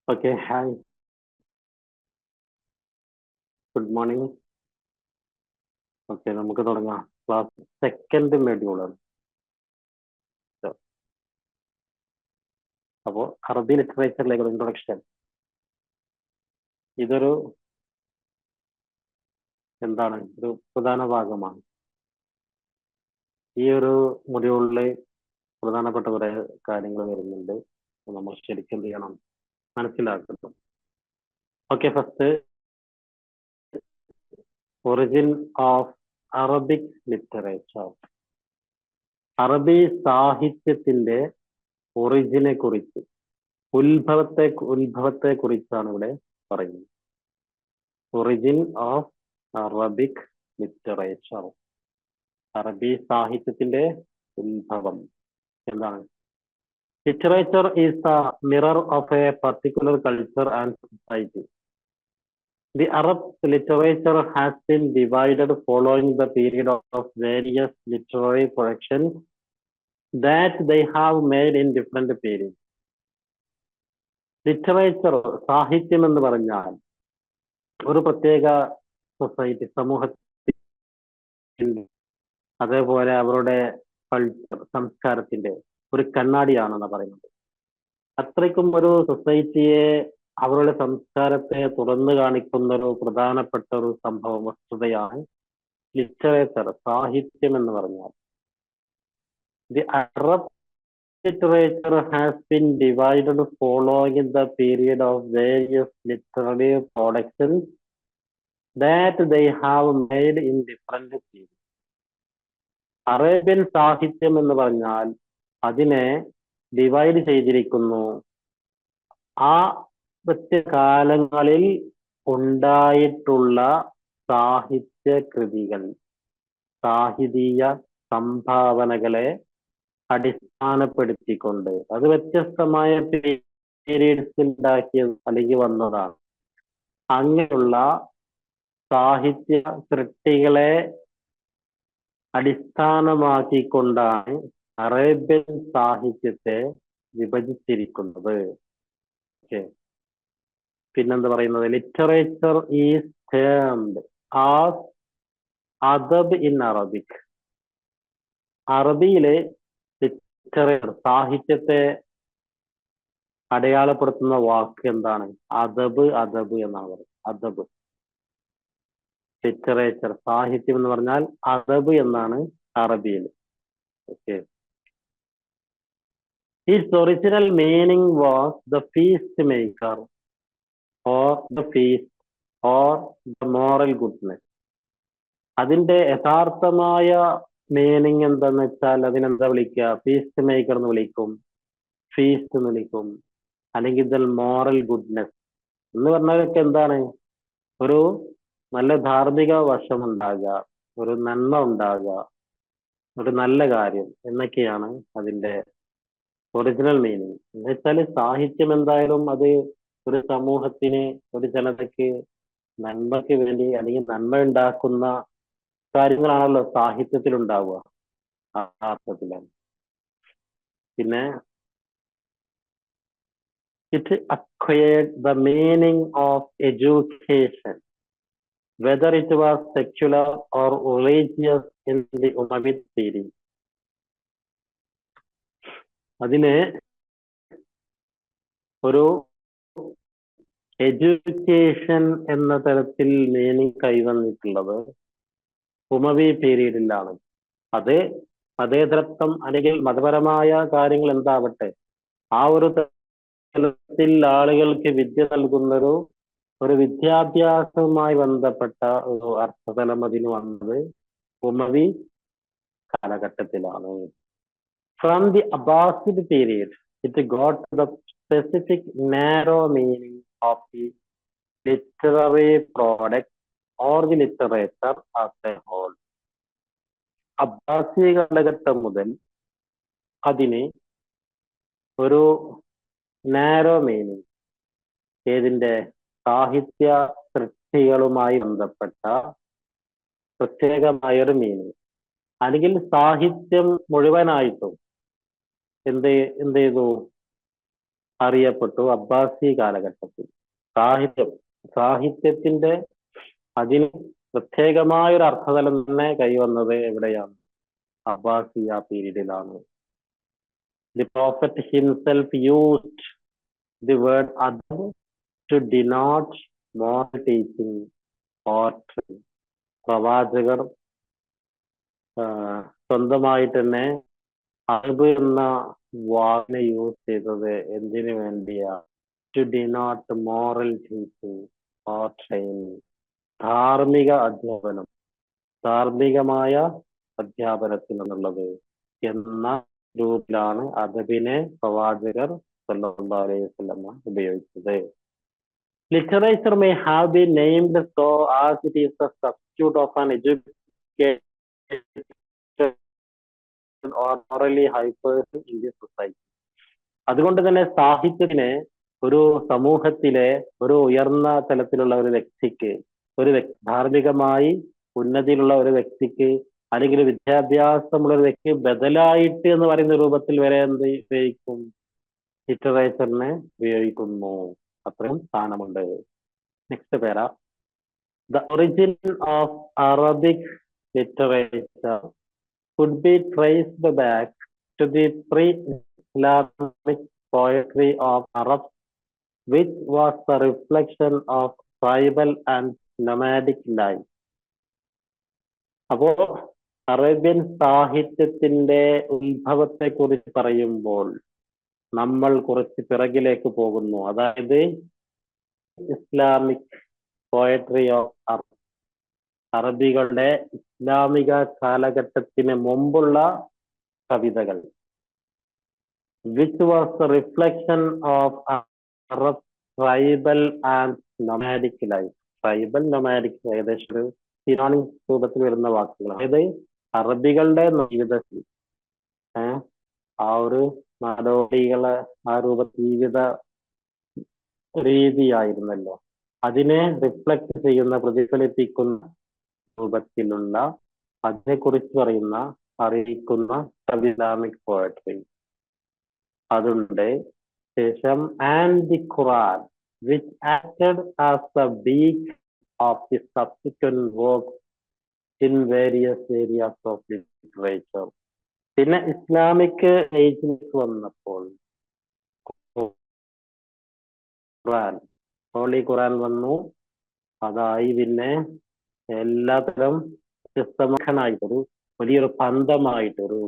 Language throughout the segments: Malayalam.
Okay, hi. Good morning. Okay, നമുക്ക് തുടങ്ങാം. ക്ലാസ് സെക്കൻഡ് മൊഡ്യൂളാണ്. അപ്പോൾ അറബി ലിറ്ററേച്ചറിലേക്കുള്ള ഇൻട്രൊഡക്ഷൻ. ഇതൊരു ഒരു പ്രധാന ഭാഗമാണ്. ഈ ഒരു മൊഡ്യൂളിൽ പ്രധാനപ്പെട്ട കുറെ കാര്യങ്ങൾ വരുന്നുണ്ട്. നമ്മൾ ശരിക്കും എന്ത് ചെയ്യണം, മനസ്സിലാക്കുന്നു. Okay, first origin of Arabic literature. അറബി സാഹിത്യത്തിന്റെ ഒറിജിനെ കുറിച്ച്, ഉത്ഭവത്തെ കുറിച്ചാണ് ഇവിടെ പറയുന്നത്. Origin of Arabic literature. അറബി സാഹിത്യത്തിന്റെ ഉത്ഭവം എന്താണ്? Literature is the mirror of A particular culture and society. The Arab literature has been divided following the period of various literary productions that they have made in different periods. Literature, സാഹിത്യം എന്ന് പറഞ്ഞാൽ ഒരു പ്രത്യേക സൊസൈറ്റി, സമൂഹത്തിന്റെ, അതേപോലെ അവരുടെ കൾച്ചർ, സംസ്കാരത്തിന്റെ ഒരു കണ്ണാടിയാണെന്ന് പറയുന്നത്. അത്രയ്ക്കും ഒരു സൊസൈറ്റിയെ, അവരുടെ സംസ്കാരത്തെ തുറന്നു കാണിക്കുന്ന ഒരു പ്രധാനപ്പെട്ട ഒരു സംഭവം, വസ്തുതയാണ് ലിറ്ററേച്ചർ, സാഹിത്യം എന്ന് പറഞ്ഞാൽ. The Arab literature has been divided following the period of various literary productions that they have made in different periods. Arabian സാഹിത്യം എന്ന് പറഞ്ഞാൽ അതിനെ ഡിവൈഡ് ചെയ്തിരിക്കുന്നു. ആ കാലങ്ങളിൽ ഉണ്ടായിട്ടുള്ള സാഹിത്യ കൃതികൾ, സാഹിതീയ സംഭാവനകളെ അടിസ്ഥാനപ്പെടുത്തിക്കൊണ്ട്, അത് വ്യത്യസ്തമായ പീരീഡ്സിൽ ഉണ്ടാക്കിയത് അല്ലെങ്കിൽ വന്നതാണ്. അങ്ങനെയുള്ള സാഹിത്യ സൃഷ്ടികളെ അടിസ്ഥാനമാക്കിക്കൊണ്ടാണ് അറേബ്യൻ സാഹിത്യത്തെ വിഭജിച്ചിരിക്കുന്നത്. പിന്നെന്താ പറയുന്നത്? Literature is termed as adab in Arabic. അറബിയിലെ ലിറ്ററേച്ചർ, സാഹിത്യത്തെ അടയാളപ്പെടുത്തുന്ന വാക്ക് എന്താണ്? അദബ്. അദബ് എന്നാണ് പറയുന്നത്. അദബ്. ലിറ്ററേച്ചർ, സാഹിത്യം എന്ന് പറഞ്ഞാൽ അദബ് എന്നാണ് അറബിയിൽ. Okay. Its original meaning was the feast maker or the feast or the moral goodness. അതിന്റെ യഥാർത്ഥമായ മീനിങ് എന്താന്ന് വെച്ചാൽ അതിനെന്താ വിളിക്കുക? ഫീസ്റ്റ് മേക്കർ എന്ന് വിളിക്കും, ഫീസ്റ്റ് എന്ന് വിളിക്കും, അല്ലെങ്കിൽ ദ മോറൽ ഗുഡ്നെസ് എന്ന് പറഞ്ഞാലൊക്കെ എന്താണ്? ഒരു നല്ല ധാർമ്മിക വശം ഉണ്ടാകുക, ഒരു നന്മ ഉണ്ടാകുക, ഒരു നല്ല കാര്യം എന്നൊക്കെയാണ് അതിന്റെ ഒറിജിനൽ മീനിങ്. എന്ന് വെച്ചാൽ സാഹിത്യം എന്തായാലും അത് ഒരു സമൂഹത്തിന്, ഒരു ജനതയ്ക്ക് നന്മയ്ക്ക് വേണ്ടി അല്ലെങ്കിൽ നന്മ ഉണ്ടാക്കുന്ന കാര്യങ്ങളാണല്ലോ സാഹിത്യത്തിൽ ഉണ്ടാവുക. ആ അർത്ഥത്തിലാണ്. പിന്നെ it acquired the meaning of education, whether it was secular or religious in the Umayyad period. അതിന് ഒരു എഡ്യൂക്കേഷൻ എന്ന തരത്തിൽ മീനിങ് കൈവന്നിട്ടുള്ളത് ഉമവി പീരീഡിലാണ്. അത് മതേതരത്വം അല്ലെങ്കിൽ മതപരമായ കാര്യങ്ങൾ എന്താവട്ടെ, ആ ഒരു തലത്തിൽ ആളുകൾക്ക് വിദ്യ നൽകുന്നൊരു വിദ്യാഭ്യാസവുമായി ബന്ധപ്പെട്ട ഒരു അർത്ഥതലം അതിന് വന്നത് ഉമവി കാലഘട്ടത്തിലാണ്. From the Abbasid period, it got the specific narrow meaning of the literary product or the literature as a whole. അബ്ബാസി കാലഘട്ടം മുതൽ അതിന് ഒരു നാരോ മീനിങ്, ഏതിന്റെ? സാഹിത്യ സൃഷ്ടികളുമായി ബന്ധപ്പെട്ട പ്രത്യേകമായൊരു മീനിങ്, അല്ലെങ്കിൽ സാഹിത്യം മുഴുവനായിട്ടും എന്ത് ചെയ്തു? അറിയപ്പെട്ടു അബ്ബാസി കാലഘട്ടത്തിൽ. സാഹിത്യത്തിന്റെ അതിന് പ്രത്യേകമായൊരു അർത്ഥതലം തന്നെ കൈവന്നത് എവിടെയാണ്? അബ്ബാസിയ പീരീഡിലാണ്. The Prophet himself used the word adab to denote moral teaching or training. പ്രവാചകർ സ്വന്തമായിട്ട് തന്നെ അറബ് എന്ന വാക്കിനെ യൂസ് ചെയ്തത് എന്തിനു വേണ്ടിയാ? To denote moral teaching or training. ധാർമ്മിക അധ്യാപനം, ധാർമ്മികമായ അധ്യാപനത്തിനുള്ളത് എന്ന രൂപത്തിലാണ് അദബിനെ പ്രവാചകർ സല്ലല്ലാഹു അലൈഹി വസല്ലം ഉപയോഗിച്ചത്. Literature may have been named so as it is the substitute of an educated or morally high person in this society. അതുകൊണ്ട് തന്നെ സാഹിത്യത്തിന് ഒരു സമൂഹത്തിലെ ഒരു ഉയർന്ന തലത്തിലുള്ള ഒരു വ്യക്തിക്ക്, ഒരു ധാർമ്മികമായി ഉന്നതിയിലുള്ള ഒരു വ്യക്തിക്ക്, അല്ലെങ്കിൽ വിദ്യാഭ്യാസമുള്ള ഒരു വ്യക്തി ബദലായിട്ട് എന്ന് പറയുന്ന രൂപത്തിൽ വരെ എന്ത് ഉപയോഗിക്കും? ലിറ്ററേച്ചറിനെ ഉപയോഗിക്കുന്നു. അത്രയും സ്ഥാനമുണ്ട്. നെക്സ്റ്റ് പേര. The origin of Arabic literature could be traced back to the pre-Islamic poetry of Arabs, which was a reflection of tribal and nomadic life. അപ്പോ അറേബ്യൻ സാഹിത്യത്തിന്റെ ഉത്ഭവത്തെ കുറിച്ച് പറയുമ്പോൾ നമ്മൾ കുറച്ച് പിറകിലേക്ക് പോകുന്നു. അതായത് ഇസ്ലാമിക് പോയട്രി ഓഫ് അറബ്, അറബികളുടെ ഇസ്ലാമിക കാലഘട്ടത്തിന് മുമ്പുള്ള കവിതകൾ, which was A reflection of Arab tribal and nomadic life. Tribal nomadic ഏകദേശം ഒരു സിനോണിം രൂപത്തിൽ വരുന്ന വാക്കുകൾ. അതായത് അറബികളുടെ ജീവിതത്തിൽ ആ ഒരു നാടോടികളെ ആ ജീവിത രീതിയായിരുന്നല്ലോ, അതിനെ റിഫ്ലക്ട് ചെയ്യുന്ന, പ്രതിഫലിപ്പിക്കുന്ന രൂപത്തിലുള്ള, അതിനെക്കുറിച്ച് പറയുന്ന, അറിയിക്കുന്ന ഇസ്ലാമിക് പോയട്രി അതുണ്ട്. ശേഷം and the Quran which acted as the beak of the subsequent work in various areas of literature. പിന്നെ ഇസ്ലാമിക് ഏജിലേക്ക് വന്നപ്പോൾ ഖുറാൻ, ഹോളി ഖുറാൻ വന്നു. അതായി പിന്നെ എല്ലാത്തരം വ്യത്യസ്തമായിട്ടൊരു വലിയൊരു പന്തമായിട്ടൊരു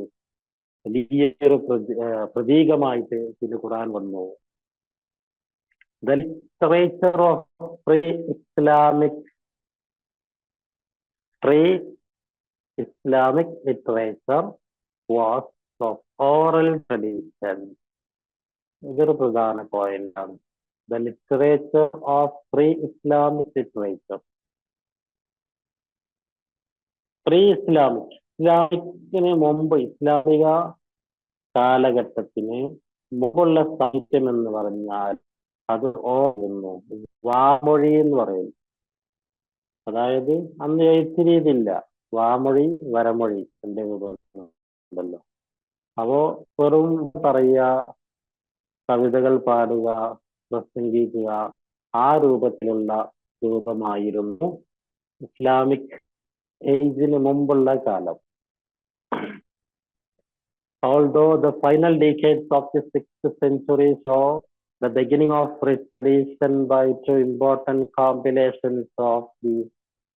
വലിയൊരു പ്രതീകമായിട്ട് പിന്നെ ഖുറാൻ വന്നു. The literature of pre Islamic literature was of oral tradition. ഇതൊരു പ്രധാന പോയിന്റാണ്. The literature of pre Islamic literature. Pre ഇസ്ലാമിക്കിന് മുമ്പ്, ഇസ്ലാമിക കാലഘട്ടത്തിന് മുമ്പുള്ള സാഹിത്യം എന്ന് പറഞ്ഞാൽ അത് ഓർക്കുന്നു വാമൊഴി എന്ന് പറയുന്നു. അതായത് അന്ന് എഴുത്ത് രീതി ഇല്ല, വാമൊഴി വരമൊഴി എന്റെ ഉണ്ടല്ലോ. അപ്പോ വെറും പറയുക, കവിതകൾ പാടുക, പ്രസംഗിക്കുക, ആ രൂപത്തിലുള്ള രൂപമായിരുന്നു ഇസ്ലാമിക് ഏജിന് മുമ്പുള്ള കാലം. Although the final decades of the 6th century saw the beginning of tradition by two important compilations of the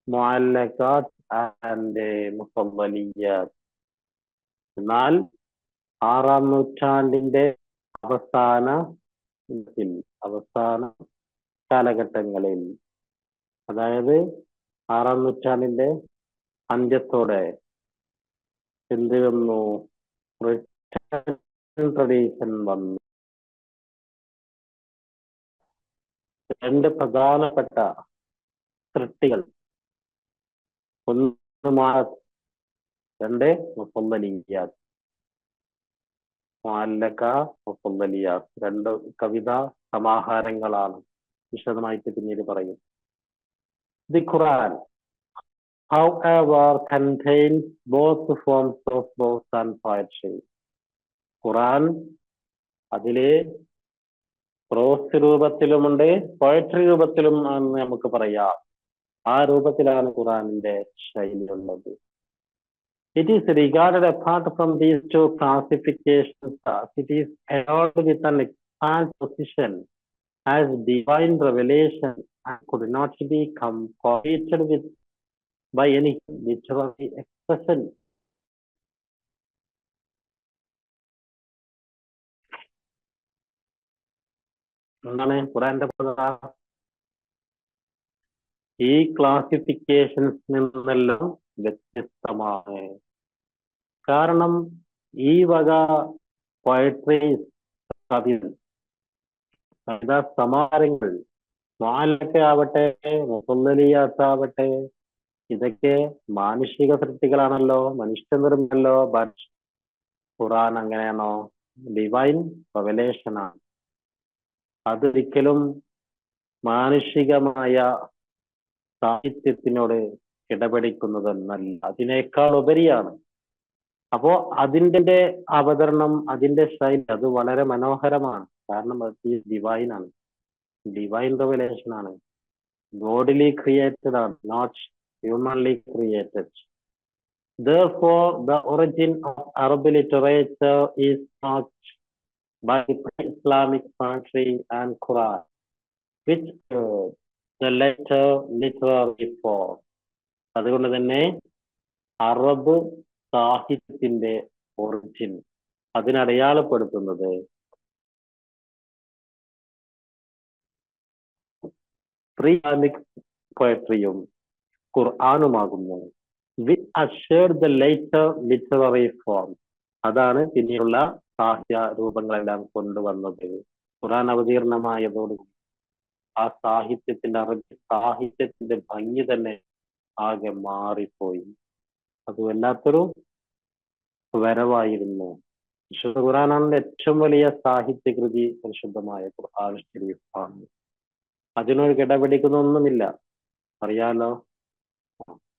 Mu'allaqat and the Mufawwaliyat. എന്നാൽ 6ാം നൂറ്റാണ്ടിന്റെ അവസാന കാലഘട്ടങ്ങളിൽ, അതായത് 6ാം നൂറ്റാണ്ടിന്റെ അന്ത്യത്തോടെ എന്ത് വന്നു? ട്രഡീഷൻ വന്നു. രണ്ട് പ്രധാനപ്പെട്ട സൃഷ്ടികൾ, ഒന്ന് രണ്ട് മുഫവ്വലിയാത്ത്, മുഅല്ലഖ, മുഫവ്വലിയാത്ത്, രണ്ട് കവിതാ സമാഹാരങ്ങളാണ്. വിശദമായിട്ട് പിന്നീട് പറയും. The Quran, however, contains both forms of prose and poetry. ഖുറാൻ അതിലെ പ്രോസ് രൂപത്തിലുമുണ്ട്, പോയട്രി രൂപത്തിലും ആണെന്ന് നമുക്ക് പറയാം. ആ രൂപത്തിലാണ് ഖുറാനിന്റെ ശൈലിയുള്ളത്. It is regarded apart from these two classifications as it is held with an expanded position as divine revelation and could not be completed with by any literary expression. എന്താണ് ഖുറാന്റെ പ്രകാരം? ഈ ക്ലാസിഫിക്കേഷൻസ് നിന്നെല്ലാം വ്യത്യസ്തമാണ്. കാരണം ഈ വക പോയട്രി, കവിതാ സമാഹാരങ്ങൾ, വാലൊക്കെ ആവട്ടെ, മുസല്ലലിയാത്താവട്ടെ, ഇതൊക്കെ മാനുഷിക സൃഷ്ടികളാണല്ലോ, മനുഷ്യനിർമ്മല്ലോ. ബട്ട് ഖുറാൻ അങ്ങനെയാണോ? ഡിവൈൻ റെവലേഷനാണ്. അതൊരിക്കലും മാനുഷികമായ സാഹിത്യത്തിനോട് കിടപിടിക്കുന്നതൊന്നല്ല, അതിനേക്കാൾ ഉപരിയാണ്. അപ്പോ അതിൻ്റെ അവതരണം, അതിൻ്റെ ശൈലി അത് വളരെ മനോഹരമാണ്. കാരണം അത് ഡിവൈൻ ആണ്, ഡിവൈൻ റെവലേഷൻ ആണ്, ഗോഡ്ലി ക്രിയേറ്റഡ് ആണ്, not humanly created. Therefore, the origin of Arab literature is not by Islamic poetry and Quran, which the later literary form. അതുകൊണ്ട് തന്നെ അറബ് സാഹിത്യത്തിന്റെ ഒറിജിൻ അതിനടയാളപ്പെടുത്തുന്നത് പ്രീ ഇസ്ലാമിക് പോയട്രിയും ഖുർആനുമാകുന്നു. Which ushered the later literary form. അതാണ് പിന്നീടുള്ള സാഹിത്യ രൂപങ്ങളെല്ലാം കൊണ്ടുവന്നത്. ഖുർആൻ അവതീർണമായതോടുകൂടി ആ സാഹിത്യത്തിന്റെ, അറബി സാഹിത്യത്തിന്റെ ഭംഗി തന്നെ ആകെ മാറിപ്പോയി. അത് വല്ലാത്തൊരു വരവായിരുന്നു. വിശുദ്ധ ഖുർആനാണ് ഏറ്റവും വലിയ സാഹിത്യകൃതി പരിശുദ്ധമായ ഖുർആൻ ശരീഫാണ്. അതിനോട് കിടപിടിക്കുന്ന ഒന്നുമില്ല. അറിയാലോ,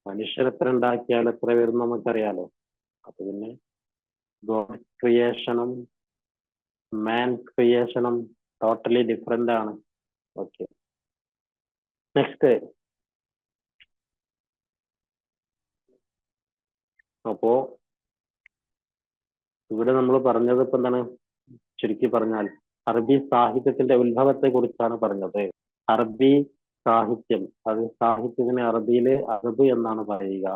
മനുഷ്യരെത്ര ഉണ്ടാക്കിയാൽ എത്ര വരും നമുക്കറിയാലോ. അപ്പൊ പിന്നെ ഗോഡ് ക്രിയേഷനും മാൻ ക്രിയേഷനും ടോട്ടലി ഡിഫറെന്റ് ആണ്. Okay, next. അപ്പോ ഇവിടെ നമ്മൾ പറഞ്ഞത് ഇപ്പൊ എന്താണ്? ചുരുക്കി പറഞ്ഞാൽ അറബി സാഹിത്യത്തിന്റെ ഉത്ഭവത്തെ കുറിച്ചാണ് പറഞ്ഞത്. അറബി സാഹിത്യം, അത് സാഹിത്യത്തിന് അറബിയില് അറബ് എന്നാണ് പറയുക.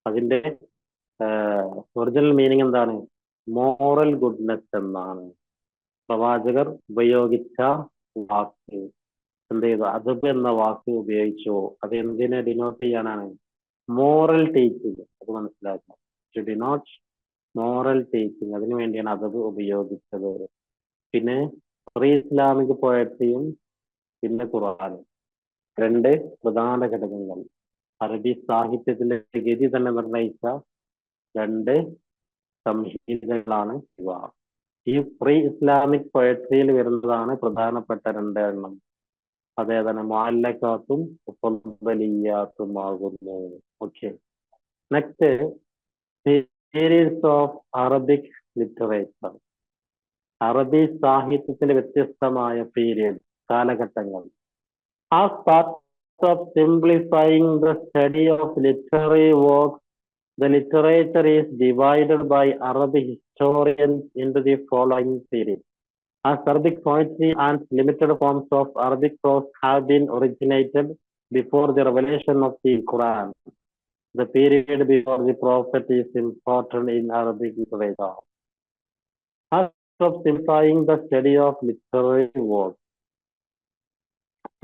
അതിന്റെ ഒറിജിനൽ മീനിങ് എന്താണ്? മോറൽ ഗുഡ്നെസ് എന്നാണ്. പ്രവാചകർ ഉപയോഗിച്ച വാക്ക് എന്ത് ചെയ്തു? അദബ് എന്ന വാക്ക് ഉപയോഗിച്ചു. അത് എന്തിനെ ഡിനോട്ട് ചെയ്യാനാണ്? Moral teaching. അത് മനസ്സിലാക്കാം. ടു ഡിനോട്ട് മോറൽ ടീച്ചിങ്, അതിനു വേണ്ടിയാണ് അദബ് ഉപയോഗിച്ചത്. പിന്നെ പ്രീ ഇസ്ലാമിക് പോയട്രിയും പിന്നെ ഖുർആനും രണ്ട് പ്രധാന ഘടകങ്ങൾ. അറബി സാഹിത്യത്തിന്റെ ഗതി തന്നെ നിർണയിച്ച രണ്ട് സംഹിതകളാണ് ഇവ. ഈ പ്രീ ഇസ്ലാമിക് പോയട്രിയിൽ വരുന്നതാണ് പ്രധാനപ്പെട്ട രണ്ടെണ്ണം. അതേതാണ്? മുഅല്ലഖാത്തും മുഫദ്ദലിയാത്തും ആകുന്നു. Okay, next, series of Arabic literature. അറബി സാഹിത്യത്തിന്റെ വ്യത്യസ്തമായ period, കാലഘട്ടങ്ങൾ. As part of simplifying the study of literary works, the literature is divided by Arabic historians into the following series. As Arabic poetry and limited forms of Arabic prose have been originated before the revelation of the Quran, the period before the Prophet is important in Arabic literature. As of simplifying the study of literary works,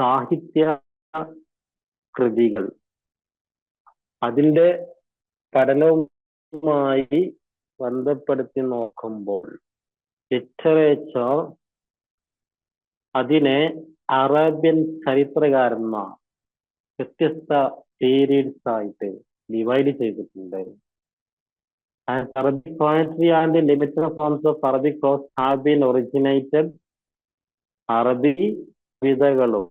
സാഹിത്യ കൃതികൾ അതിൻ്റെ പഠനവുമായി ബന്ധപ്പെടുത്തി നോക്കുമ്പോൾ ലിറ്ററേച്ചർ അതിനെ അറേബ്യൻ ചരിത്രകാരന്മാർ വ്യത്യസ്ത പീരീഡ്സ് ആയിട്ട് ഡിവൈഡ് ചെയ്തിട്ടുണ്ട്. Arabic poetry and the limited forms of Arabic prose have been originated. അറബി കവിതകളും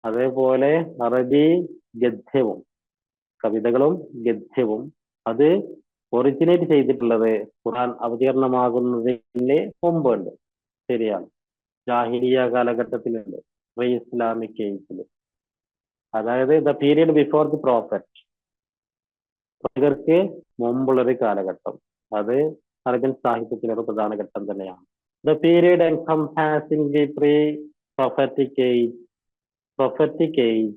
അതേപോലെ അറബി ഗദ്യവും, കവിതകളും ഗദ്യവും അത് ഒറിജിനേറ്റ് ചെയ്തിട്ടുള്ളത് ഖുർആൻ അവതീർണമാകുന്നതിന് മുമ്പുണ്ട്. ശരിയാണ്. ജാഹിലിയ കാലഘട്ടത്തിലുണ്ട്, പ്രീ ഇസ്ലാമിക് ഏജിൽ. അതായത് the period before the prophet, പ്രവാചകർക്ക് മുമ്പുള്ളൊരു കാലഘട്ടം. അത് അറബിയൻ സാഹിത്യത്തിലൊരു പ്രധാന ഘട്ടം തന്നെയാണ്. The period encompassing the pre prophetic age, prophetic age,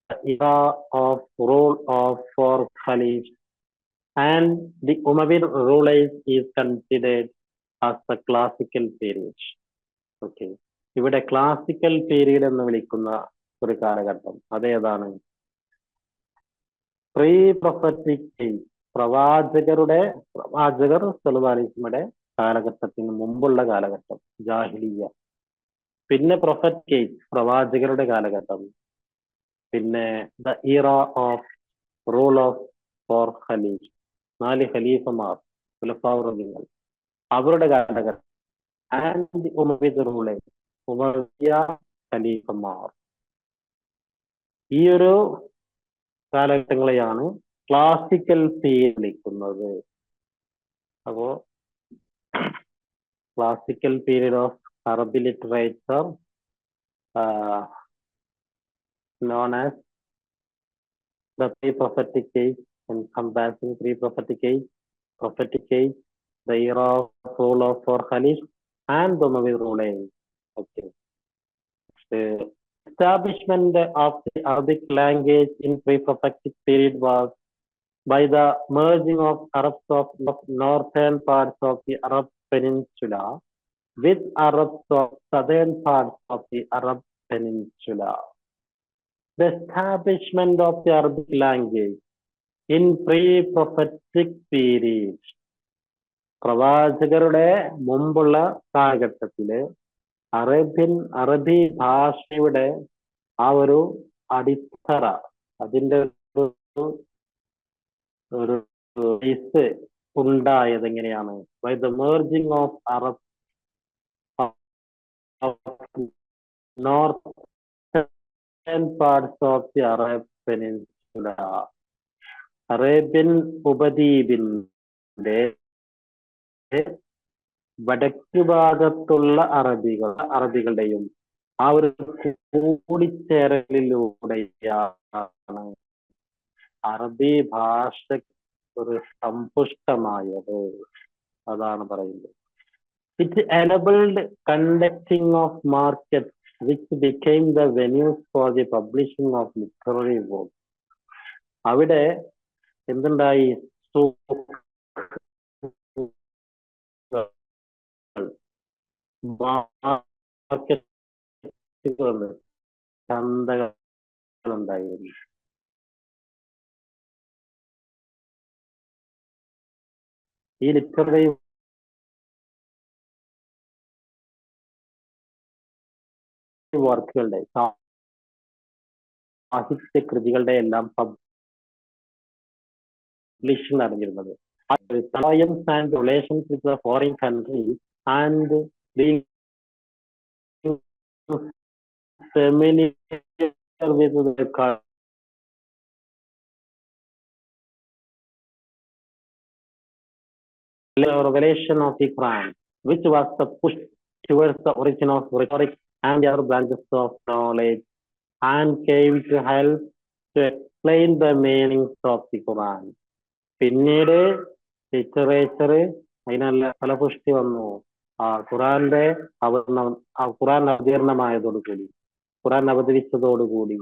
the era of rule of four caliphs and the Umayyad rulers is considered as the classical period. Okay. ഇവിടെ ക്ലാസിക്കൽ പീരീഡ് എന്ന് വിളിക്കുന്ന ഒരു കാലഘട്ടം അതേതാണ്? പ്രീ പ്രൊഫറ്റിക് ഏജ്, പ്രവാചകർ സല്ലല്ലാഹു അലൈഹി വസല്ലമയുടെ കാലഘട്ടത്തിന് മുമ്പുള്ള കാലഘട്ടം ജാഹിലിയ. പിന്നെ പ്രൊഫറ്റിക് ഏജ്, പ്രവാചകരുടെ കാലഘട്ടം. പിന്നെ the era of rule of four caliph, 4 ഖലീഫമാർ, ഖുലഫാഉർ-റാഷിദീൻ, അവരുടെ കാലഘട്ടം. ആൻഡ് ഉമയ്യദ് റൂളേഴ്സ്, ഉമയ്യ ഖലീഫമാർ. ഈ ഒരു കാലഘട്ടങ്ങളെയാണ് ക്ലാസിക്കൽ പീരീഡ് വിളിക്കുന്നത്. അപ്പോ classical period of Arabic literature known as the pre-prophetic age, encompassing pre-prophetic age, prophetic age, the era of rule of four caliphs and the Umayyad rulers. Okay. The establishment of the Arabic language in pre-prophetic period was by the merging of Arabs of northern parts of the Arab Peninsula with Arabs of southern parts of the Arab Peninsula. The establishment of the Arabic language in pre-prophetic period, പ്രവാചകരുടെ മുമ്പുള്ള കാലഘട്ടത്തില് അറബി ഭാഷയുടെ ആ ഒരു അടിത്തറ, അതിന്റെ ഒരു ബേസ് ഉണ്ടായത് എങ്ങനെയാണ്? By the merging of Arabs of northern parts of the Arab Peninsula. Arabian ഉപദ്വീപിന്റെ വടക്ക് ഭാഗത്തുള്ള അറബികളുടെയും ആ ഒരു കൂടിച്ചേരലിലൂടെയാണ് അറബി ഭാഷ ഒരു സമ്പുഷ്ടമായത്. അതാണ് പറയുന്നത്. It enabled conducting of markets which became the venues for the publishing of literary works. അവിടെ എന്തുണ്ടായി? ചന്തകളുണ്ടായിരുന്നു. ഈ ലിറ്റററി വർക്കുകളുടെ, സാഹിത്യ കൃതികളുടെ എല്ലാം പബ്ലിഷിംഗ് നടന്നിരുന്നത്. Alliance and relations with the foreign countries and being familiar with the revelation of the Quran, which was the push towards the origin of rhetoric and other branches of knowledge, and came to help to explain the meanings of the Quran. പിന്നീട് ലിറ്ററേച്ചർ അതിനല്ല ഫലപുഷ്ടി വന്നു. ഖുറാന്റെ ഖുറാൻ അവതീർണമായതോടുകൂടി, ഖുറാൻ അവതരിച്ചതോടുകൂടി.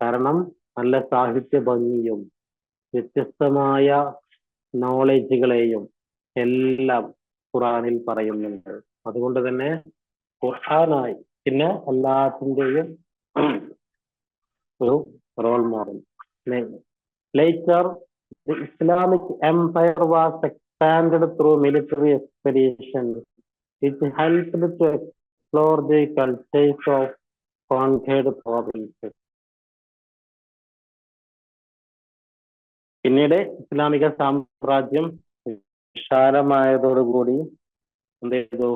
കാരണം നല്ല സാഹിത്യ ഭംഗിയും വ്യത്യസ്തമായ നോളേജുകളെയും എല്ലാം ഖുറാനിൽ പറയുന്നുണ്ട്. അതുകൊണ്ട് തന്നെ ഖുർആനായി പിന്നെ എല്ലാത്തിൻ്റെയും ഒരു role model. Later, the Islamic Empire was expanded through military expeditions, which helped to explore the cultures of conquered provinces. പിന്നീട് ഇസ്ലാമിക സാമ്രാജ്യം വിശാലമായതോടുകൂടി എന്ത് ചെയ്തു?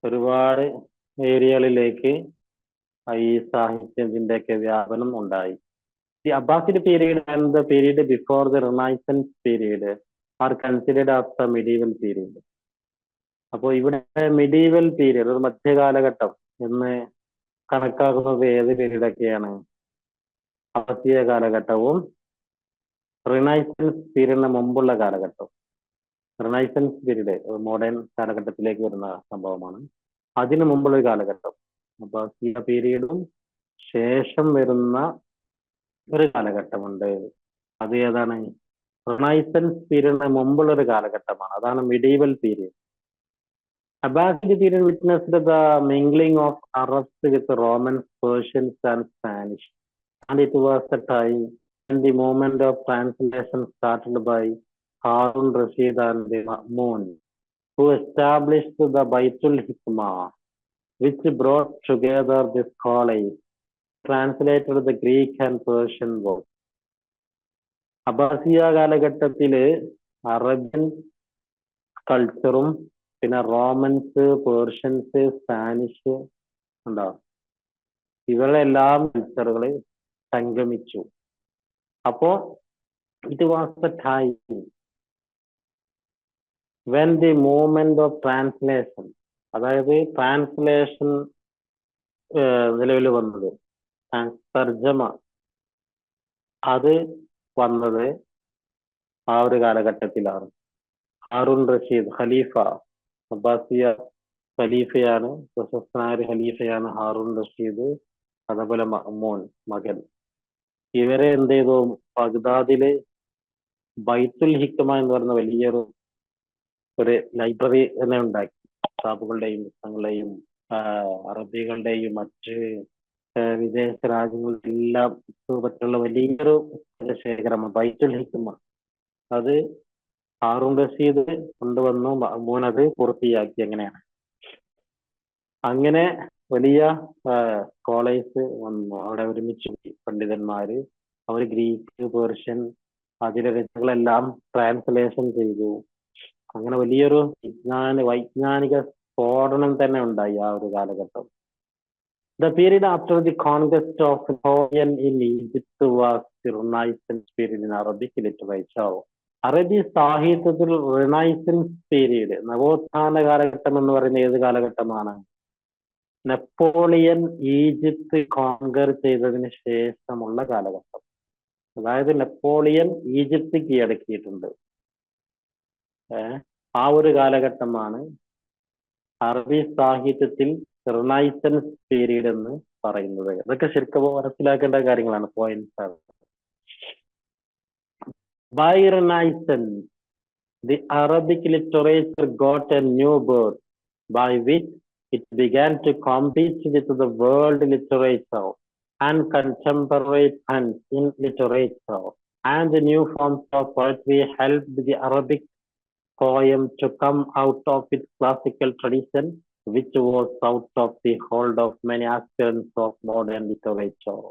ഒരുപാട് ഏരിയകളിലേക്ക് ഈ സാഹിത്യത്തിന്റെ ഒക്കെ വ്യാപനം ഉണ്ടായി. The Abbasid period and the period before the Renaissance period are considered as the medieval period. അപ്പോൾ ഇവിടെ മിഡീവൽ പീരിയഡ്, ഒരു മധ്യകാലഘട്ടം എന്ന് കണക്കാക്കുന്നത് ഏത് പീരീഡൊക്കെയാണ്? അബ്ബാസിയ കാലഘട്ടവും റിനൈസൻസ് പീരീഡിന് മുമ്പുള്ള കാലഘട്ടം. റിനൈസൻസ് പീരീഡ് മോഡേൺ കാലഘട്ടത്തിലേക്ക് വരുന്ന സംഭവമാണ്. അതിനു മുമ്പുള്ള ഒരു കാലഘട്ടം അബ്ബാസിയ പീരീഡും ശേഷം വരുന്ന ഒരു കാലഘട്ടമുണ്ട്. അത് ഏതാണ്? റിനൈസൻസ് പീരീഡിന് മുമ്പുള്ള ഒരു കാലഘട്ടമാണ്. അതാണ് medieval period. Abbasid period witnessed the mingling of Arabs with Romans, Persians, and Spanish, and it was the time when the movement of translation started by Harun Rashid and the Ma'mun, who established the Baitul Hikmah, which brought together the scholars, translated the Greek and Persian works. അബ്ബാസിയ കാലഘട്ടത്തില് അറബിയൻ കൾച്ചറും പിന്നെ റോമൻസ്, പേർഷ്യൻസ്, സ്പാനിഷ് ഉണ്ടാവും. ഇവരുടെ എല്ലാം കൾച്ചറുകള് സംഗമിച്ചു. അപ്പോ it was the time when the movement of translation, അതായത് ട്രാൻസ്ലേഷൻ നിലവിൽ വന്നത്, തർജമ അത് വന്നത് ആ ഒരു കാലഘട്ടത്തിലാണ്. ഹാറൂൺ റഷീദ് ഖലീഫ, അബ്ബാസിയ ഖലീഫയാണ്, പ്രശസ്തനായ ഒരു ഖലീഫയാണ് ഹാറൂൺ റഷീദ്. അതേപോലെ മഅ്മൂൻ മകൻ. ഇവരെ എന്ത് ചെയ്തു? ബഗ്ദാദില് ബൈത്തുൽ ഹിക്മ എന്ന് പറയുന്ന വലിയൊരു ഒരു ലൈബ്രറി തന്നെ ഉണ്ടാക്കി. കിതാബുകളുടെയും പുസ്തകങ്ങളുടെയും അറബികളുടെയും മറ്റ് വിദേശ രാജ്യങ്ങളുടെ എല്ലാം പറ്റുള്ള വലിയൊരു ശേഖരമാണ് ബൈത്തുൽ ഹിക്മ. അത് ഹാറൂൺ റഷീദ് കൊണ്ടുവന്നു, മഅ്മൂൻ അത് പൂർത്തിയാക്കി. അങ്ങനെയാണ്. അങ്ങനെ വലിയ സ്കോളേഴ്സ് വന്നു അവിടെ ഒരുമിച്ച്, പണ്ഡിതന്മാര്. അവർ ഗ്രീക്ക്, പേർഷ്യൻ അതിലെ രചനകളെല്ലാം ട്രാൻസ്ലേഷൻ ചെയ്തു. അങ്ങനെ വലിയൊരു വൈജ്ഞാനിക സ്ഫോടനം തന്നെ ഉണ്ടായി ആ ഒരു കാലഘട്ടം. The period after the conquest of Napoleon in Egypt was the Renaissance period in Arabic literature. അറബി സാഹിത്യത്തിൽ റിനൈസൻസ് പീരീഡ്, നവോത്ഥാന കാലഘട്ടം എന്ന് പറയുന്ന ഏത് കാലഘട്ടമാണ്? നെപ്പോളിയൻ ഈജിപ്ത് കോൺകർ ചെയ്തതിന് ശേഷമുള്ള കാലഘട്ടം. അതായത് നെപ്പോളിയൻ ഈജിപ്ത് കീഴടക്കിയിട്ടുണ്ട്. ആ ഒരു കാലഘട്ടമാണ് അറബി സാഹിത്യത്തിൽ റിനൈസൻസ് പീരീഡ് എന്ന് പറയുന്നത്. ഇതൊക്കെ ശരിക്കും മനസ്സിലാക്കേണ്ട കാര്യങ്ങളാണ്, പോയിന്റ്സ് ആണ്. By Renaissance, the Arabic literature got a new birth, by which it began to compete with the world literature and contemporary trends in literature, and the new forms of poetry helped the Arabic poem to come out of its classical tradition, which was out of the hold of many aspirants of modern literature.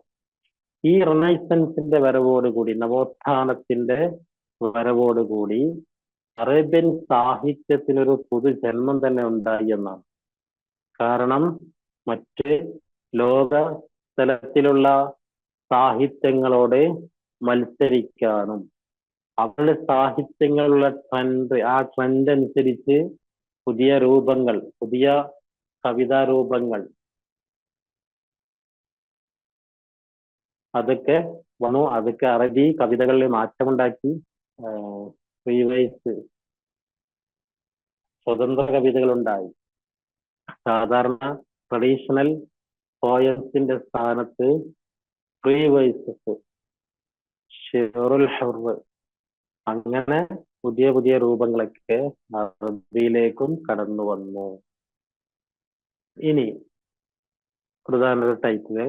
ഈ റിനൈസൻസിന്റെ വരവോടുകൂടി, നവോത്ഥാനത്തിന്റെ വരവോടുകൂടി അറേബ്യൻ സാഹിത്യത്തിനൊരു പുതുജന്മം തന്നെ ഉണ്ടായി എന്നാണ്. കാരണം മറ്റ് ലോക തലത്തിലുള്ള സാഹിത്യങ്ങളോട് മത്സരിക്കാനും അവരുടെ സാഹിത്യങ്ങളുള്ള ട്രെൻഡ്, ആ ട്രെൻഡ് അനുസരിച്ച് പുതിയ രൂപങ്ങൾ, പുതിയ കവിതാ രൂപങ്ങൾ അതൊക്കെ വന്നു. അതൊക്കെ അറബി കവിതകളിൽ മാറ്റമുണ്ടാക്കി. ഫ്രീവൈസ്, സ്വതന്ത്ര കവിതകളുണ്ടായി. സാധാരണ ട്രഡീഷണൽ പോയംസിന്റെ സ്ഥാനത്ത് ഫ്രീവൈസസ്, ഷിറുൽ ഹുർ, അങ്ങനെ പുതിയ പുതിയ രൂപങ്ങളൊക്കെ അറബിയിലേക്കും കടന്നു വന്നു. ഇനി പ്രധാന ടൈറ്റില്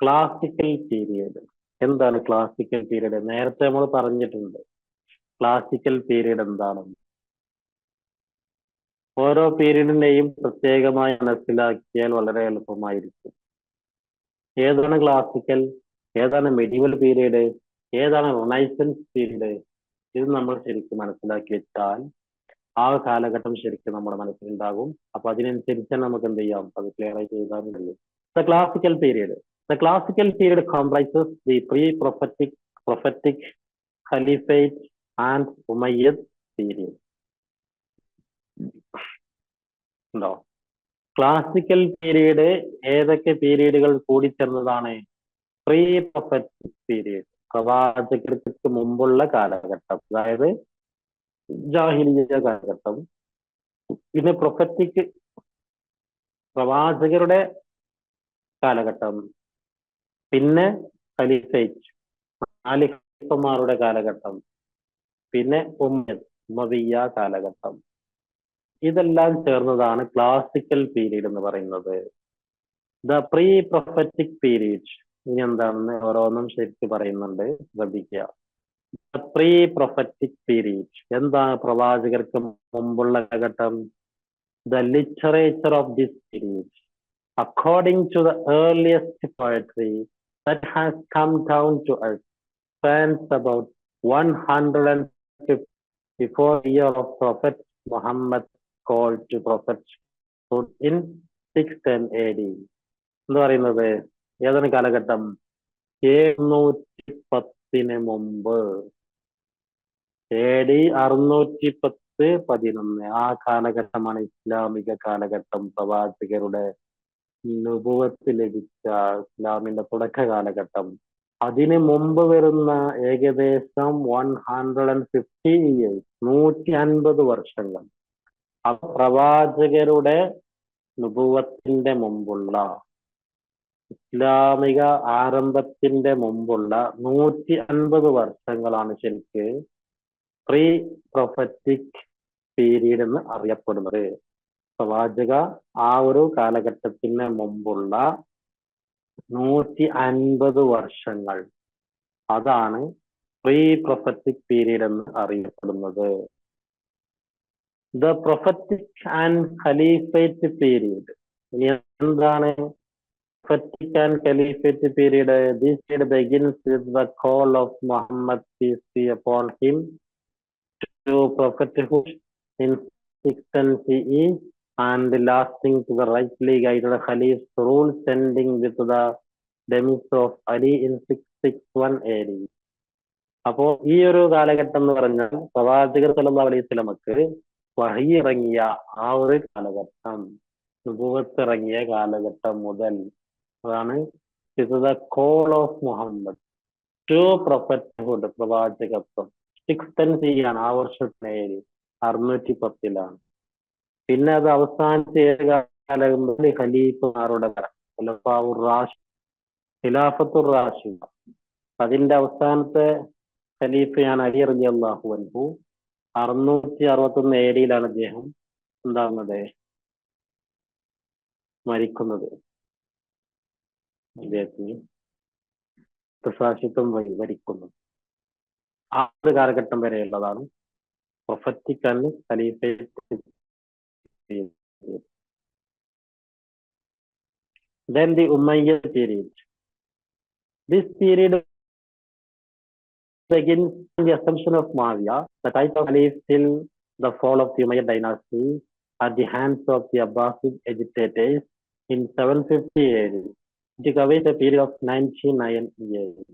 ക്ലാസിക്കൽ പീരിയഡ്. എന്താണ് ക്ലാസിക്കൽ പീരിയഡ്? നേരത്തെ നമ്മൾ പറഞ്ഞിട്ടുണ്ട് ക്ലാസിക്കൽ പീരിയഡ് എന്താണെന്ന്. ഓരോ പീരീഡിന്റെയും പ്രത്യേകമായി മനസ്സിലാക്കിയാൽ വളരെ എളുപ്പമായിരിക്കും. ഏതാണ് ക്ലാസിക്കൽ, ഏതാണ് മെഡീവൽ പീരീഡ്, ഏതാണ് റിനൈസൻസ് പീരീഡ്, ഇത് നമ്മൾ ശരിക്കും മനസ്സിലാക്കി വെച്ചാൽ ആ കാലഘട്ടം ശരിക്കും നമ്മുടെ മനസ്സിലുണ്ടാകും. അപ്പൊ അതിനനുസരിച്ച് നമുക്ക് എന്ത് ചെയ്യാം, അത് ക്ലിയർ ആയി ചെയ്താൽ മതി. The classical period. The classical period comprises the prophetic Caliphate and Umayyad period. ഉണ്ടോ? ക്ലാസിക്കൽ പീരീഡ് ഏതൊക്കെ പീരീഡുകൾ കൂടിച്ചേർന്നതാണ്? പ്രീ പ്രൊഫറ്റിക് പീരീഡ്, പ്രവാചകർക്ക് മുമ്പുള്ള കാലഘട്ടം, അതായത് ജാഹിലിയ്യ കാലഘട്ടം. പിന്നെ പ്രൊഫറ്റിക്, പ്രവാചകരുടെ കാലഘട്ടം. പിന്നെ ഖലീഫേറ്റ്, ഖലീഫമാരുടെ കാലഘട്ടം. പിന്നെ ഉമ്മവിയ്യ കാലഘട്ടം. ഇതെല്ലാം ചേർന്നതാണ് ക്ലാസിക്കൽ പീരീഡ് എന്ന് പറയുന്നത്. ദ പ്രീ പ്രൊഫറ്റിക് പീരീഡ് ഇനി എന്താണെന്ന് ഓരോന്നും ശരിക്ക് പറയുന്നുണ്ട്, ശ്രദ്ധിക്കുക. ദ പ്രീ പ്രൊഫറ്റിക് പീരീഡ് എന്താണ്? പ്രവാചകർക്ക് മുമ്പുള്ള കാലഘട്ടം. The literature of this period according to the earliest poetry that has come down to us spans about 154 year of Prophet Muhammad called to Prophet in 610 AD. എന്ന് പറയുന്നത് ഏതാണ് കാലഘട്ടം? 710 മുമ്പ്, AD 610-11, ആ കാലഘട്ടമാണ് ഇസ്ലാമിക കാലഘട്ടം. പ്രവാചകരുടെ നുബുവത്ത് ലഭിച്ച ഇസ്ലാമിന്റെ തുടക്ക കാലഘട്ടം. അതിന് മുമ്പ് വരുന്ന ഏകദേശം 150 ഇയേഴ്സ്, 150 വർഷങ്ങൾ. പ്രവാചകരുടെ നുബുവത്തിന്റെ മുമ്പുള്ള, ഇസ്ലാമിക ആരംഭത്തിന്റെ മുമ്പുള്ള 150 വർഷങ്ങളാണ് ശരിക്ക് പ്രീ പ്രൊഫറ്റിക് പീരീഡ് എന്ന് അറിയപ്പെടുന്നത്. പ്രവാചക ആ ഒരു കാലഘട്ടത്തിന് മുമ്പുള്ള 150 വർഷങ്ങൾ, അതാണ് പ്രീ പ്രൊഫറ്റിക് പീരീഡ് എന്ന് അറിയപ്പെടുന്നത്. The prophetic and caliphate period. ഇനി എന്താണ് prophetic and caliphate period? This period begins with the call of Muhammad, peace be upon him, to prophethood in 610 CE and lasting to the rightly guided Khalif's rule, ending with the demise of Ali in 661 AD. അപ്പോ ഈ ഒരു കാലഘട്ടം എന്ന് പറഞ്ഞാൽ പ്രവാചകർ സല്ലല്ലാഹു അലൈഹി വസല്ലമക്ക് വഹി ഇറങ്ങിയ ആ ഒരു കാലഘട്ടം, നുബുവത്ത് ഇറങ്ങിയ കാലഘട്ടം മുതൽ, അതാണ് the call of Muhammad to prophethood, പ്രവാചകത്വം. 610 CE ആണ്, ആ വർഷത്തിന് 610-ലാണ്. പിന്നെ അത് അവസാനിച്ച കാലഘട്ടത്തിൽ ഖലീഫമാരുടെ ഖിലാഫത്തുർ റാഷിദ, അതിന്റെ അവസാനത്തെ ഖലീഫയാണ് അലി റളിയല്ലാഹു അൻഹു. 661 AD അദ്ദേഹം എന്താകുന്നത്, മരിക്കുന്നത്. അദ്ദേഹത്തിന് പ്രശാസിത്വം ഭരിക്കുന്നു. ആ ഒരു കാലഘട്ടം വരെയുള്ളതാണ് prophetic and caliphate. Then the Umayyad period. This period begins with the assumption of Muawiyah, the title of Caliph, till the fall of the Umayyad dynasty at the hands of the Abbasid agitators in 750 AD. It covers a period of 99 years.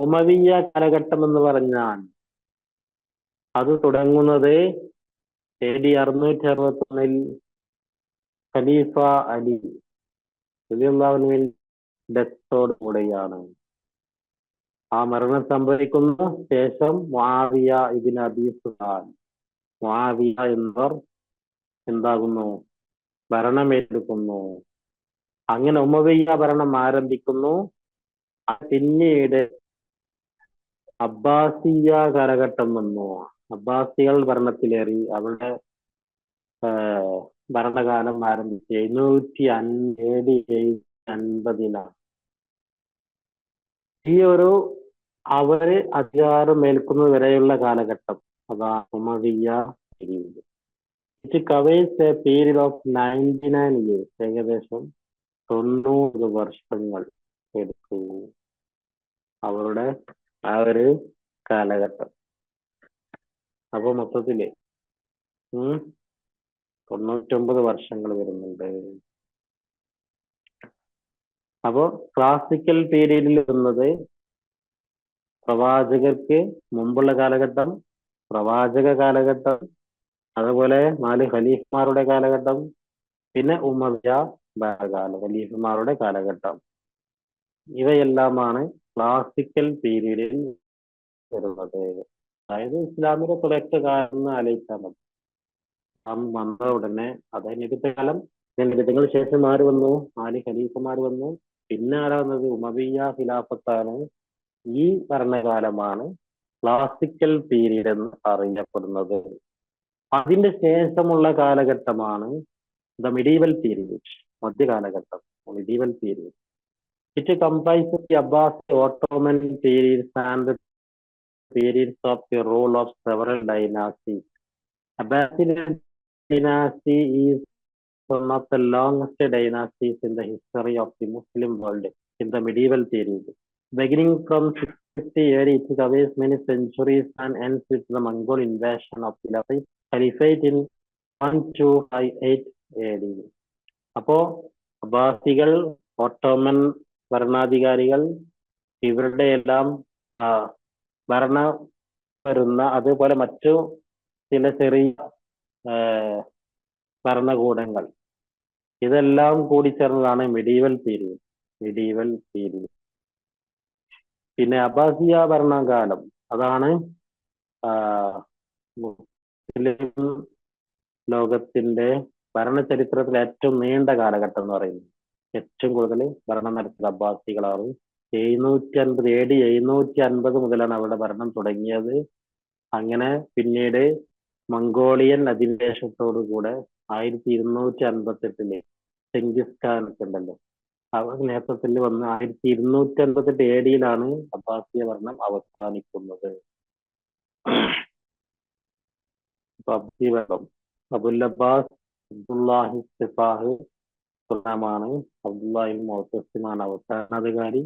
ഉമവിയ്യ കാലഘട്ടം എന്ന് പറഞ്ഞാൽ അത് തുടങ്ങുന്നത് AD 661 ഖലീഫ അലി റളിയല്ലാഹുവിന്റെ ഡെത്തോട് കൂടെയാണ്. ആ മരണം സംഭവിക്കുന്ന ശേഷം മുആവിയ ഇബ്നു അബീ സുഫ്യാൻ, മുആവിയ എന്നിവർ എന്താകുന്നു, ഭരണമേറ്റെടുക്കുന്നു. അങ്ങനെ ഉമവിയ്യ ഭരണം ആരംഭിക്കുന്നു. പിന്നീട് അബ്ബാസിയ കാലഘട്ടം വന്നു. അബ്ബാസികൾ ഭരണത്തിലേറി. അവരുടെ ഭരണകാലം ആരംഭിച്ച് 750-ലാണ്. ഈ ഒരു അവര് അധികാരം ഏൽക്കുന്നത് വരെയുള്ള കാലഘട്ടം, അതാണ് ഉമവിയ്യ period. It covers a period of 99 years, ഏകദേശം 90 വർഷങ്ങൾ എടുത്തു അവരുടെ ആ ഒരു കാലഘട്ടം. അപ്പൊ മൊത്തത്തില് 99 വർഷങ്ങൾ വരുന്നുണ്ട്. അപ്പോ ക്ലാസിക്കൽ പീരീഡിൽ വരുന്നത് പ്രവാചകർക്ക് മുമ്പുള്ള കാലഘട്ടം, പ്രവാചക കാലഘട്ടം, അതുപോലെ 4 ഖലീഫമാരുടെ കാലഘട്ടം, പിന്നെ ഉമയ്യ ഭരണകാലം, ഖലീഫമാരുടെ കാലഘട്ടം. ഇവയെല്ലാമാണ് ക്ലാസിക്കൽ പീരീഡിൽ വരുന്നത്. അതായത് ഇസ്ലാമിന്റെ തുടക്കകാലം എന്ന് ആലോചിച്ചാൽ മതി. വന്ന ഉടനെ അതായത് നിരുദ്ധകാലം, നിരുദ്ധങ്ങൾക്ക് ശേഷം ആര് വന്നു? 4 ഖലീഫമാർ വന്നു. പിന്നെ ആരാ വന്നത്? ഉമവിയ്യ ഖിലാഫത്താണ്. ഈ ഭരണകാലമാണ് ക്ലാസിക്കൽ പീരീഡ് എന്ന് അറിയപ്പെടുന്നത്. അതിന്റെ ശേഷമുള്ള കാലഘട്ടമാണ് ദ മിഡീവൽ പീരീഡ്, മധ്യകാലഘട്ടം, medieval period. It comprises the Abbasi Ottoman periods and periods of the rule of several dynasties. Abbasian dynasty is one of the longest dynasties in the history of the Muslim world in the medieval period. Beginning from 650 AD, it covers many centuries and ends with the Mongol invasion of the Caliphate in 1258 AD. അപ്പോ അബ്ബാസികൾ, ഓട്ടോമൻ ഭരണാധികാരികൾ, ഇവരുടെ എല്ലാം ഭരണ വരുന്ന, അതുപോലെ മറ്റു ചില ചെറിയ ഭരണകൂടങ്ങൾ, ഇതെല്ലാം കൂടി ചേർന്നതാണ് മിഡീവൽ പീരീഡ്. Medieval period. പിന്നെ അബ്ബാസിയ ഭരണകാലം, അതാണ് മുസ്ലിം ലോകത്തിന്റെ ഭരണചരിത്രത്തിൽ ഏറ്റവും നീണ്ട കാലഘട്ടം എന്ന് പറയുന്നത്. ഏറ്റവും കൂടുതൽ ഭരണം നടത്തിയത് അബ്ബാസികളാണ്. 750 AD 750 മുതലാണ് അവരുടെ ഭരണം തുടങ്ങിയത്. അങ്ങനെ പിന്നീട് മംഗോളിയൻ അധിനിവേശത്തോടു കൂടെ 1258 ചെങ്കിസ് ഖാൻ ഒക്കെ ഉണ്ടല്ലോ, അവർ നേതൃത്വത്തിൽ വന്ന് 1258 AD അബ്ബാസിയ ഭരണം അവസാനിക്കുന്നത്. അബ്ബാസി ഭരണം അബുൽ അബ്ബാസ് അബ്ദുല്ലാഹി സിഫാഹ് സുൽത്താനാണ്. അബ്ദുല്ലാഹി മുഅ്തസിമാണ് അവസാനാധികാരി.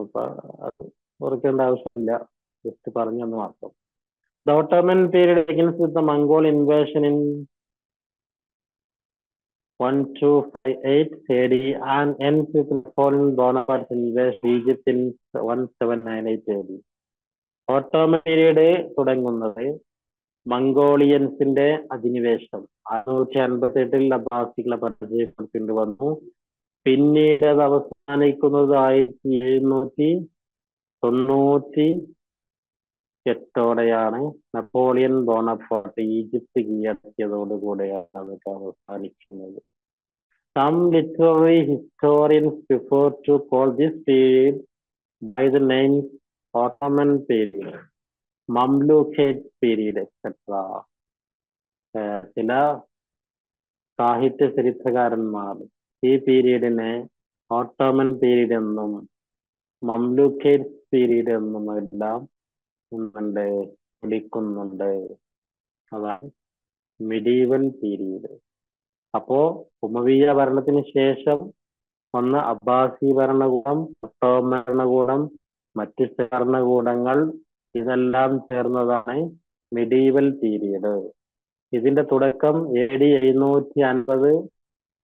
അത് ഓർക്കേണ്ട ആവശ്യമില്ല, ജസ്റ്റ് പറഞ്ഞു എന്ന് മാത്രം. The Ottoman period begins with the Mongol invasion in 1258 AD and ends with Napoleon Bonaparte's invasion of Egypt in 1798 AD. Ottoman period തുടങ്ങുന്നത് മംഗോളിയൻസിന്റെ അധിനിവേശം 658 അബ്ബാസികളെ പരാജയപ്പെടുത്തേണ്ടി വന്നു. പിന്നീട് അത് അവസാനിക്കുന്നത് 1798 നപ്പോളിയൻ ബോണപ്പാർട്ട് ഈജിപ്ത് കീഴടക്കിയതോടുകൂടെയാണ് അതൊക്കെ അവസാനിക്കുന്നത്. Some literary historians prefer to call this period by the name Ottoman period, Mamlukate period, etc. ചില സാഹിത്യ ചരിത്രകാരന്മാർ ഈ പീരീഡിനെ ഓട്ടോമൻ പീരീഡ് എന്നും മംലൂക്കേറ്റ് പീരീഡ് എന്നും എല്ലാം വിളിക്കുന്നുണ്ട്. അതാണ് മിഡീവൽ പീരീഡ്. അപ്പോ ഉമവിയ്യ ഭരണത്തിന് ശേഷം വന്ന അബ്ബാസി ഭരണകൂടം, ഒട്ടോമൻ ഭരണകൂടം, മറ്റ് ഭരണകൂടങ്ങൾ, ഇതെല്ലാം ചേർന്നതാണ് മിഡീവൽ പീരീഡ്. ഇതിന്റെ തുടക്കം AD 750,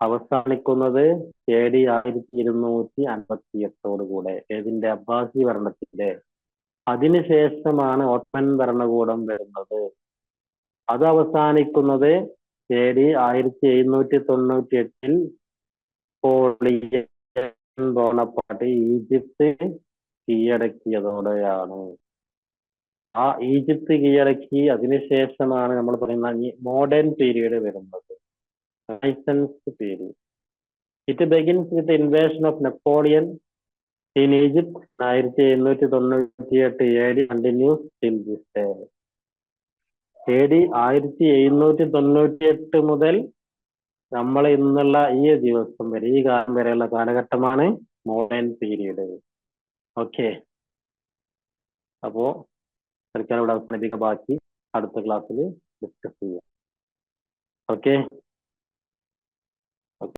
അവസാനിക്കുന്നത് AD 1258 കൂടെ, ഇതിന്റെ അബ്ബാസി ഭരണത്തിന്റെ. അതിനുശേഷമാണ് ഓട്ടോമൻ ഭരണകൂടം വരുന്നത്. അത് അവസാനിക്കുന്നത് AD 1798 നാപ്പോളിയൻ ബോണപ്പാർട്ട് ഈജിപ്ത് കീഴടക്കിയതോടെയാണ്. ആ ഈജിപ്ത് കീഴടക്കി അതിനുശേഷമാണ് നമ്മൾ പറയുന്ന മോഡേൺ പീരീഡ് വരുന്നത്, renaissance period. It begins with invasion of Napoleon in Egypt 1798 AD continues till this day. AD 1798 മുതൽ നമ്മൾ ഇന്നുള്ള ഈ ദിവസം വരെ, ഈ കാലം വരെയുള്ള കാലഘട്ടമാണ് മോഡേൺ പീരീഡ്. ഓക്കെ, അപ്പോ തൽക്കാലം ഇവിടെ അവസാനിപ്പിക്കുക. ബാക്കി അടുത്ത ക്ലാസ്സിൽ ഡിസ്കസ് ചെയ്യാം. ഓക്കെ.